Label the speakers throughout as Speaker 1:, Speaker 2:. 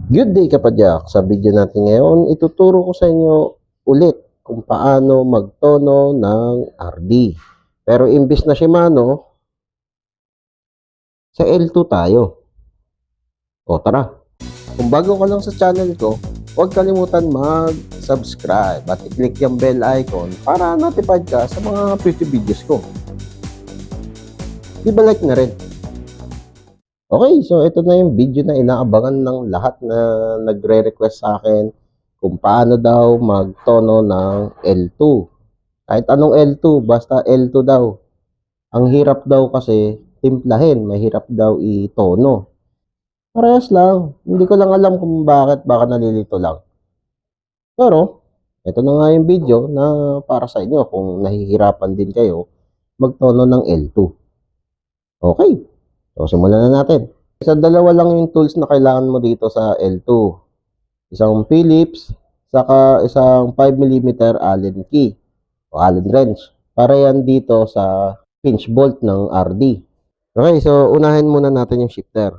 Speaker 1: Good day kapadyak! Sa video natin ngayon, ituturo ko sa inyo ulit kung paano magtono ng RD. Pero imbis na Shimano, sa L2 tayo. O tara! Kung bago ka lang sa channel ko, huwag kalimutan mag-subscribe at i-click yung bell icon para notified ka sa mga future videos ko. Di ba like na rin? Okay, so ito na yung video na inaabangan ng lahat na nagre-request sa akin kung paano daw magtono ng L2. Kahit anong L2, basta L2 daw. Ang hirap daw kasi timplahin, mahirap daw itono. Parehas lang, hindi ko lang alam kung bakit, baka nalilito lang. Pero, ito na nga yung video na para sa inyo kung nahihirapan din kayo magtono ng L2. Okay, so simulan na natin. Dalawa lang yung tools na kailangan mo dito sa L2. Isang Phillips, saka isang 5mm Allen key o Allen wrench. Para yan dito sa pinch bolt ng RD. Okay, so unahin muna natin yung shifter.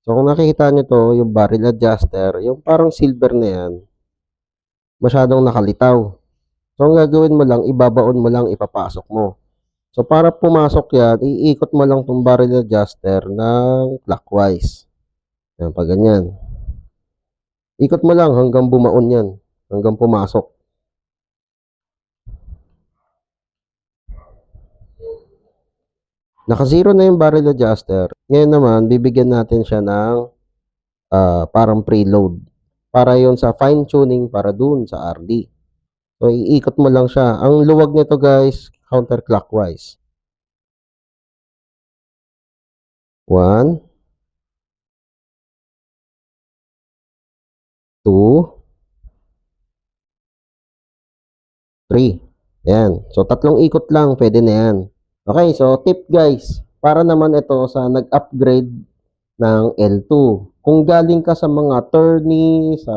Speaker 1: So kung nakikita nyo to, yung barrel adjuster, yung parang silver na yan, masyadong nakalitaw. So ang gagawin mo lang, ibabaon mo lang, ipapasok mo. So para pumasok yan, iikot mo lang itong barrel adjuster ng clockwise. Yan, pag ganyan. Ikot mo lang hanggang bumaon yan, hanggang pumasok. Naka-zero na yung barrel adjuster. Ngayon naman, bibigyan natin siya ng parang preload. Para yon sa fine tuning para dun sa RD. So iikot mo lang siya. Ang luwag nito guys, counterclockwise. 1, 2, 3. Yan. So tatlong ikot lang, pwede na yan. Okay, so tip guys, para naman ito sa nag-upgrade ng L2. Kung galing ka sa mga tourney, sa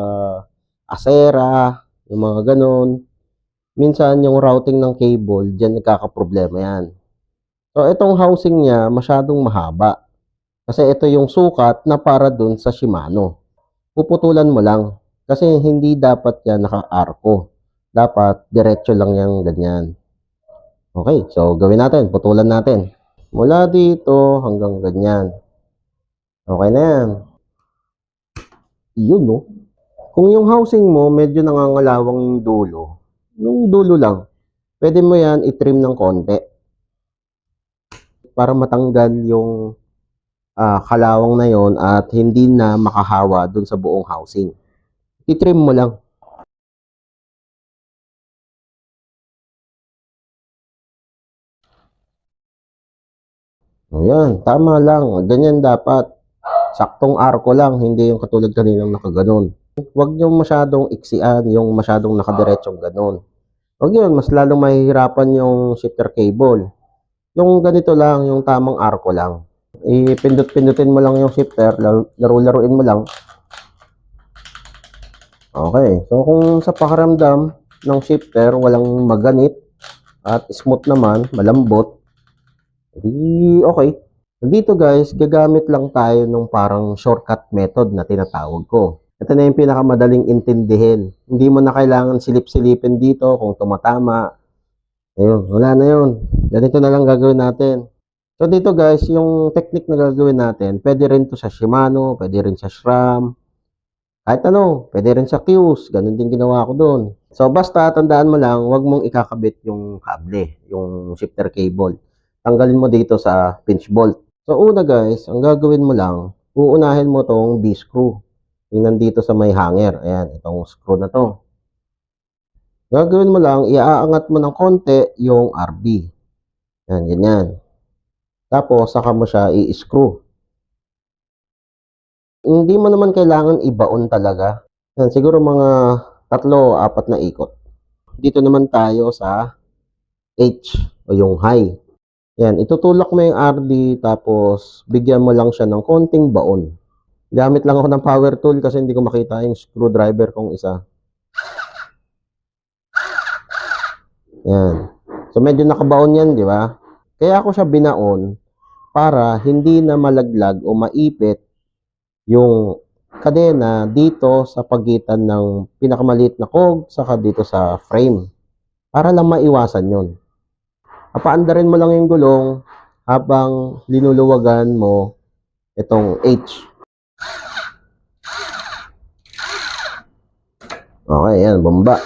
Speaker 1: Acera, yung mga ganon, minsan yung routing ng cable, dyan nagkakaproblema yan. So itong housing niya, masyadong mahaba. Kasi ito yung sukat na para dun sa Shimano. Puputulan mo lang. Kasi hindi dapat yan naka-arco. Dapat diretso lang yan ganyan. Okay, so gawin natin. Putulan natin. Mula dito hanggang ganyan. Okay na yan. Yun, no? Kung yung housing mo, medyo nangangalawang yung dulo lang, pwede mo yan i-trim ng konti. Para matanggal yung kalawang na yon at hindi na makahawa dun sa buong housing. I-trim mo lang. Ayan, tama lang. Ganyan dapat. Saktong arko lang, hindi yung katulad kaninang nakaganon. Huwag nyo masyadong iksian, yung masyadong nakadiretsong ganon. Huwag yun, mas lalong mahihirapan yung shifter cable. Yung ganito lang, yung tamang arko lang. Ipindot-pindutin mo lang yung shifter, laro-laruin mo lang. Okay, so kung sa pakaramdam ng shifter, walang maganit at smooth naman, malambot, okay. Dito guys, gagamit lang tayo ng parang shortcut method na tinatawag ko. Ito na yung pinakamadaling intindihin. Hindi mo na kailangan silip-silipin dito kung tumatama. Ayun, wala na yun. Ganito na lang gagawin natin. So dito guys, yung technique na gagawin natin, pwede rin to sa Shimano, pwede rin sa SRAM, kahit ano, pwede rin sa Q's, ganun din ginawa ko doon. So basta, tandaan mo lang, huwag mong ikakabit yung kable, yung shifter cable. Tanggalin mo dito sa pinch bolt. So una guys, ang gagawin mo lang, uunahin mo tong B-screw. Yung nandito sa may hanger, ayan, itong screw na to. Gagawin mo lang, iaangat mo ng konti yung RB. Yan, ganyan. Tapos, saka mo siya i-screw. Hindi mo naman kailangan ibaon talaga. Yan, siguro mga 3 o 4 na ikot. Dito naman tayo sa H o yung high. Yan, itutulak mo yung RD tapos bigyan mo lang siya ng konting baon. Gamit lang ako ng power tool kasi hindi ko makita yung screwdriver kong isa. Yan. So medyo nakabaon yan, di ba? Kaya ako siya binaon para hindi na malaglag o maipit yung kadena dito sa pagitan ng pinakamaliit na cog saka dito sa frame. Para lang maiwasan yun. Papaandarin mo lang yung gulong habang linuluwagan mo itong H. Okay, yan, bomba.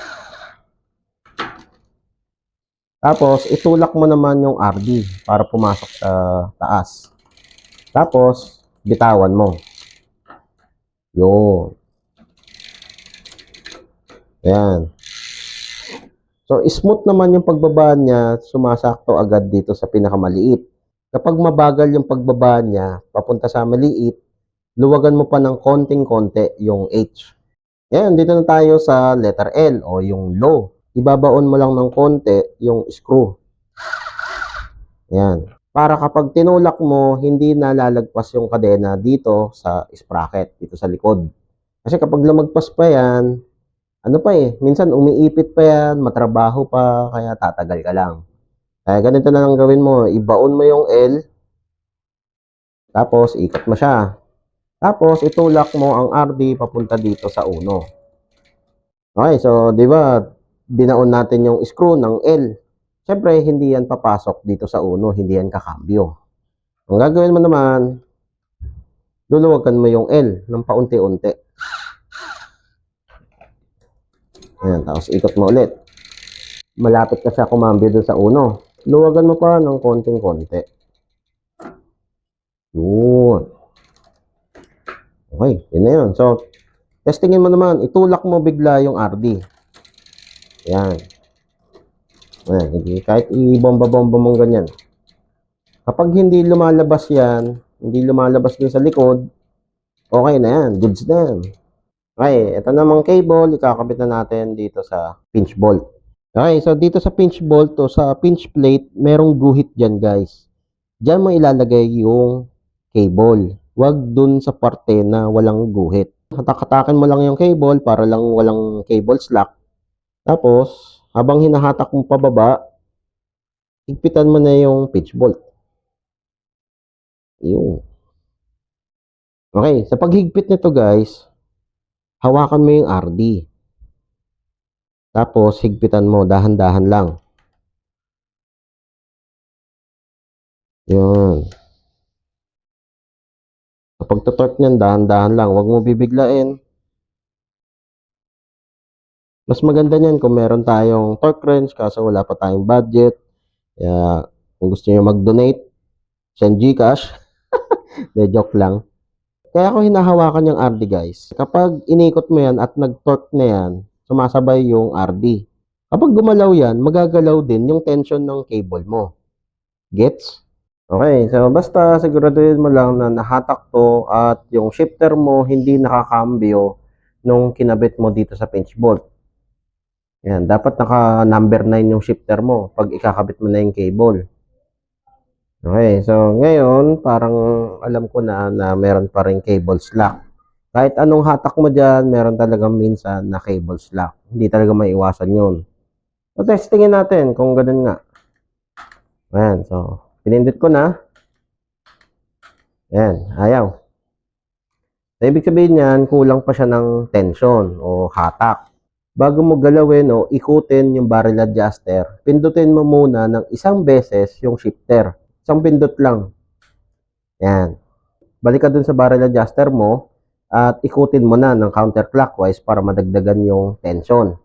Speaker 1: Tapos, itulak mo naman yung RD para pumasok sa taas. Tapos, bitawan mo. Yun. Ayan. So, smooth naman yung pagbaba niya, sumasakto agad dito sa pinakamaliit. Kapag mabagal yung pagbaba niya, papunta sa maliit, luwagan mo pa ng konting-konti yung H. Ayan, dito na tayo sa letter L o yung low. Ibabaon mo lang ng konti yung screw. Ayan. Para kapag tinulak mo, hindi na lalagpas yung kadena dito sa sprocket, dito sa likod. Kasi kapag lumagpas pa yan, ano pa minsan umiipit pa yan, matrabaho pa, kaya tatagal ka lang. Kaya ganito na lang gawin mo, ibaon mo yung L, tapos ikot mo siya. Tapos itulak mo ang RD papunta dito sa uno. Okay, so di ba binaon natin yung screw ng L. Siyempre, hindi yan papasok dito sa uno, hindi yan kakambyo. Ang gagawin mo naman, luluwagan mo yung L ng paunti-unti. Ayan, tapos ikot mo ulit. Malapit ka siya kumambyo dun sa uno. Luwagan mo pa ng konting-konti. Yun. Okay, yun na yun. So, testingin mo naman, itulak mo bigla yung RD. Ayan. Ayan, kahit i-bomba-bomba mong ganyan. Kapag hindi lumalabas yan, hindi lumalabas din sa likod, okay na yan, goods na yan. Okay, ito namang cable, ikakabit na natin dito sa pinch bolt. Okay, so dito sa pinch bolt o sa pinch plate, merong guhit dyan guys. Dyan mo ilalagay yung cable. Huwag dun sa parte na walang guhit. Hatak-hatakin mo lang yung cable para lang walang cable slack. Tapos, habang hinahatak mo pababa, higpitan mo na yung pinch bolt. Yun. Okay, sa paghigpit nito guys, hawakan mo yung RD. Tapos, higpitan mo, dahan-dahan lang. Yun. Kapag tutorque niyan, dahan-dahan lang. Huwag mo bibiglain. Mas maganda niyan kung meron tayong torque wrench kaso wala pa tayong budget. Kaya kung gusto niyo mag-donate, send GCash. De joke lang. Kaya ako hinahawakan yung RD guys. Kapag inikot mo yan at nag-torque na yan, sumasabay yung RD. Kapag gumalaw yan, magagalaw din yung tension ng cable mo. Gets? Okay, so basta siguraduhin mo lang na nahatak to at yung shifter mo hindi nakakambyo nung kinabit mo dito sa pinch bolt. Yan, dapat naka number 9 yung shifter mo pag ikakabit mo na yung cable. Okay, so ngayon parang alam ko na meron pa rin cable slack. Kahit anong hatak mo dyan, meron talagang minsan na cable slack. Hindi talaga maiwasan yun. So testingin natin kung ganun nga. Ayan, so pinindot ko na. Ayan, ayaw. So, ibig sabihin yan, kulang pa siya ng tension o hatak. Bago mo galawin o ikutin yung barrel adjuster, pindutin mo muna ng isang beses yung shifter. Isang pindot lang. Yan. Balik ka dun sa barrel adjuster mo at ikutin mo na ng counterclockwise para madagdagan yung tension.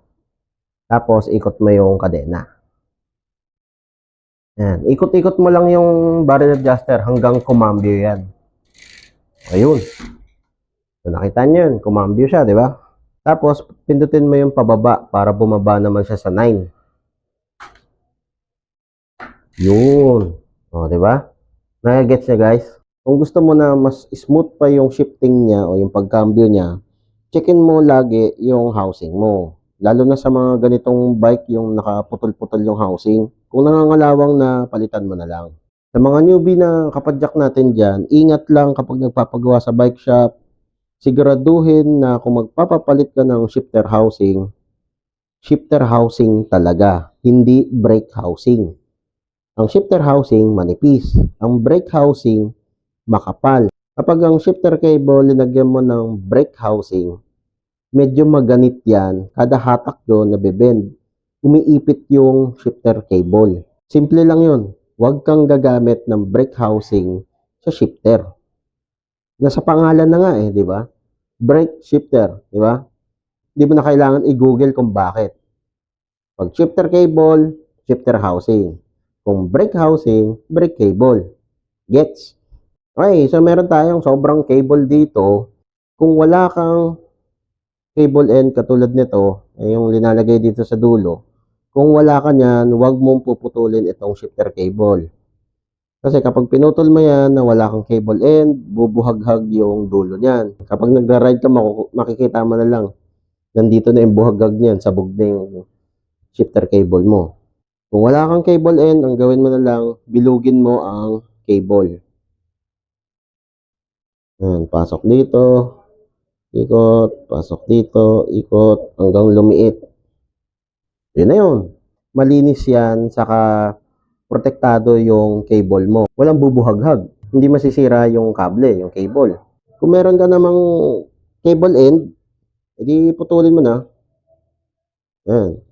Speaker 1: Tapos, ikot mo yung kadena. Yan. Ikot-ikot mo lang yung barrel adjuster hanggang kumambyo yan. Ayun. So, nakita nyo yun. Kumambyo siya, di ba? Tapos, pindutin mo yung pababa para bumaba naman siya sa 9. Yun. O, diba? Nagagets niya, guys? Kung gusto mo na mas smooth pa yung shifting niya o yung pagcambio niya, checkin mo lagi yung housing mo. Lalo na sa mga ganitong bike yung nakaputol-putol yung housing. Kung nangangalawang na, palitan mo na lang. Sa mga newbie na kapadyak natin dyan, ingat lang kapag nagpapagawa sa bike shop. Siguraduhin na kung magpapapalit ka ng shifter housing talaga, hindi brake housing. Ang shifter housing manipis, ang brake housing makapal. Kapag ang shifter cable linagyan mo ng brake housing, medyo maganit yan. Kada hatak yun nabebend. Umiipit yung shifter cable. Simple lang yun. Huwag kang gagamit ng brake housing sa shifter. Nasa pangalan na nga di ba? Brake shifter, di ba? Hindi mo na kailangan i-google kung bakit. Pag shifter cable, shifter housing. Kung brake housing, brake cable. Gets? Okay, so meron tayong sobrang cable dito. Kung wala kang cable end katulad nito, yung linalagay dito sa dulo, kung wala ka niyan, huwag mong puputulin itong shifter cable. Kasi kapag pinutol mo yan na wala kang cable end, bubuhaghag yung dulo niyan. Kapag nagra-ride ka, makikita mo na lang, nandito na yung buhaghag niyan, sabog na yung shifter cable mo. Kung wala kang cable end, ang gawin mo na lang, bilugin mo ang cable. Yan, pasok dito, ikot, pasok dito, ikot, hanggang lumiit. Yun na yun. Malinis yan, saka protektado yung cable mo. Walang bubuhaghag. Hindi masisira yung kable, yung cable. Kung meron ka namang cable end, edi putulin mo na. Yan.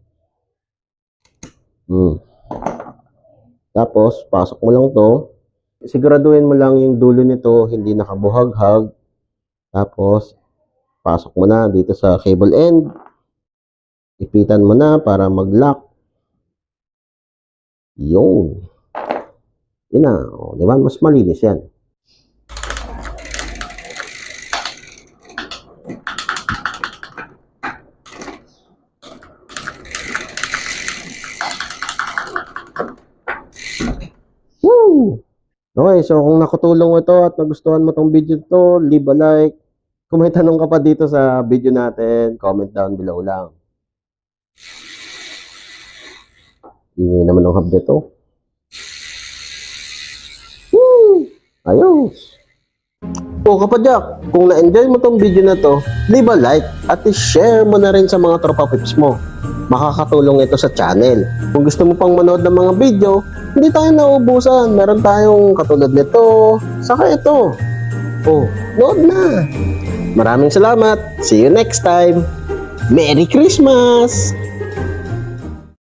Speaker 1: Tapos, pasok mo lang to. Siguraduhin mo lang yung dulo nito, hindi nakabuhaghag. Tapos, pasok mo na dito sa cable end. Ipitan mo na para mag-lock. Yun. Yun na. O, di ba? Mas malinis yan. Woo! Okay, so kung nakatulong ito at nagustuhan mo tong video to, leave a like. Kung may tanong ka pa dito sa video natin, comment down below lang. Hindi naman ang hub nito. Woo! Ayos! O kapadyak, kung na-enjoy mo tong video na to, leave a like at i-share mo na rin sa mga tropa pips mo. Makakatulong ito sa channel. Kung gusto mo pang manood ng mga video, hindi tayo nauubusan. Meron tayong katulad nito, saka ito. Oh, nood na! Maraming salamat! See you next time! Merry Christmas!